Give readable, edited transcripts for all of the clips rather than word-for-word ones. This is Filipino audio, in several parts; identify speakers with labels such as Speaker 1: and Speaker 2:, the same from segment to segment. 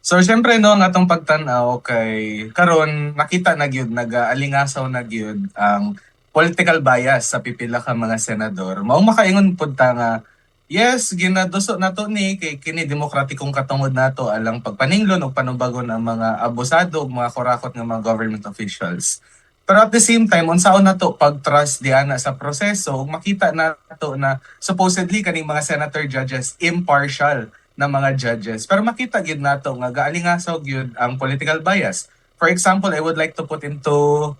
Speaker 1: So syempre no ang atong pagtan-aw kay karon nakita na gyud nag-alingasaw na gyud ang political bias sa pipila ka mga senador. Mao makaingon pud ta nga yes ginaduso nato ni kay kini demokratikong katungod nato alang pagpaninglon ug panubagon ang mga abusado ug mga kurakot nga mga government officials. Pero at the same time unsaon nato pag-trust diana sa proseso ug makita nato na supposedly kaning mga senator judges impartial na mga judges. Pero makita gyud nato nga gaalingasaw gyud ang political bias. For example, I would like to put into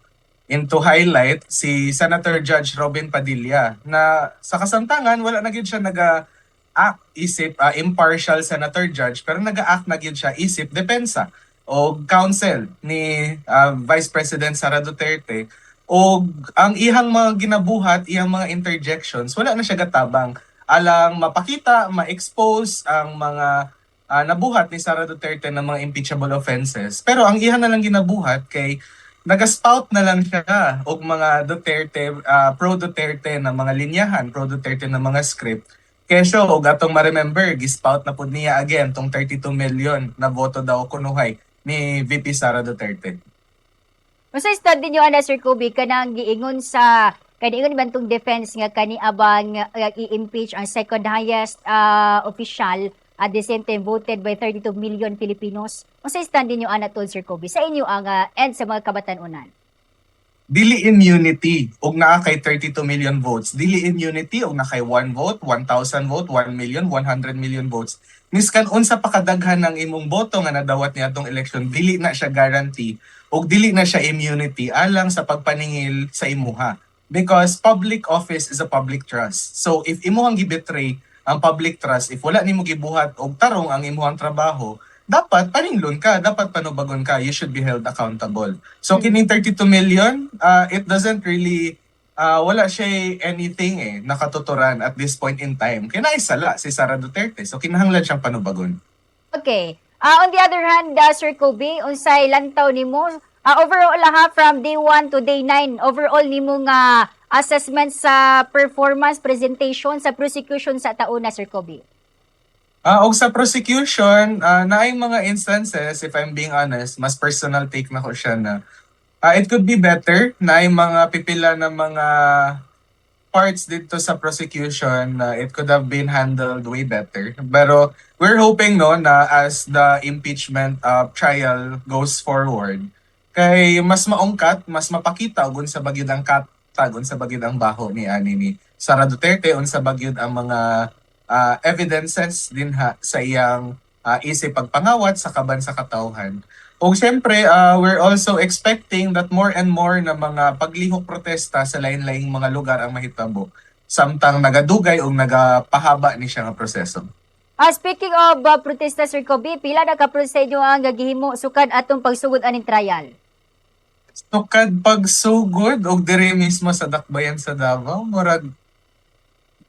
Speaker 1: highlight si Senator Judge Robin Padilla na sa kasamtangan wala na gyud siya naga-act isip impartial senator judge pero naga-act na gyud siya isip depensa o counsel ni Vice President Sara Duterte o ang ihang mga ginabuhat, iyang mga interjections, wala na siya gatabang alang mapakita, ma-expose ang mga nabuhat ni Sara Duterte ng mga impeachable offenses. Pero ang iha na lang ginabuhat kay nagaspout na lang siya og mga Duterte, pro Duterte na mga linyahan, pro Duterte na mga script. Kesyo, og atong ma-remember, gispout na pud niya again tong 32 million na boto daw kunuhay ni VP Sara Duterte.
Speaker 2: Unsa study niyo ana Sir Kobe kanang giingon sa kaniingon bantong defense nga kani abang i-impeach ang second highest official at the same time voted by 32 million Filipinos. Unsa stand niyo ana tol Sir Kobe sa inyo ang end sa mga kabatanunan?
Speaker 1: Dili immunity og naa kay 32 million votes. Dili immunity og na kay 1 vote, 1,000 vote, 1 million, 100 million votes. Miskan unsa pa kadaghan ng imong boto nga nadawat niya atong election, dili na siya guarantee og dili na siya immunity alang sa pagpaningil sa imuha. Because public office is a public trust. So if imuhang gibetray ang public trust, if wala nimo gibuhat og tarong ang imuhang trabaho, dapat paninglon ka, dapat panubagon ka, you should be held accountable. So kining 32 million, it doesn't really wala siya anything nakatuturan at this point in time. Kaya naisala si Sara Duterte. So kinahanglan siyang panubagon.
Speaker 2: Okay. On the other hand, Sir Kobe, unsay lantaw nimo overall from day 1 to day 9, overall nimo nga assessment sa performance presentation sa prosecution sa tauna Sir Kobe?
Speaker 1: Og sa prosecution, naay mga instances, if I'm being honest, mas personal take na ko siya na it could be better. Naay mga pipila na mga parts dito sa prosecution na it could have been handled way better. Pero we're hoping no na as the impeachment trial goes forward, kay mas maungkat, mas mapakita unsa bagyod ang katag, unsa bagyod ang baho ni Sara Duterte, unsa bagyod ang mga evidences din sa iyang isip pagpangawat sa kaban sa katawhan. O siyempre, we're also expecting that more and more na mga paglihok protesta sa lain-laing mga lugar ang mahitabo samtang nagadugay o nagapahaba ni siya nga proseso.
Speaker 2: Speaking of protesta Sir Kobe, pila na ka proseso ang gagihimo sukad atong pagsugod aning trial?
Speaker 1: Sukad pagsugod og diri mismo sa dakbayan sa Davao, murag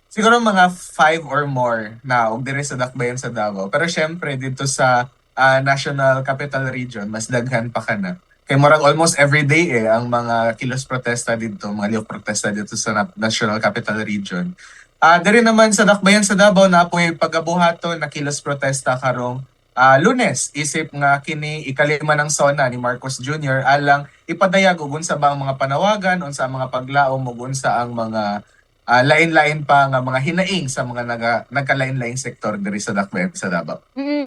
Speaker 1: siguro mga 5 or more na og diri sa dakbayan sa Davao. Pero syempre dito sa National Capital Region, mas daghan pa kana. Kay murag almost every day ang mga kilos protesta dito, mga lihok protesta dito sa National Capital Region. Diri naman sa dakbayan sa Davao na po'y pagabuhaton na kilos protesta karong Lunes, isip nga kini ikalima ng SONA ni Marcos Jr. alang ipadayag ug unsa ba ang mga panawagan, unsa ang mga paglaom ug unsa ang mga lain-lain pa nga mga hinaing sa mga nagkalain-laing sektor diri sa dakbayan sa Davao.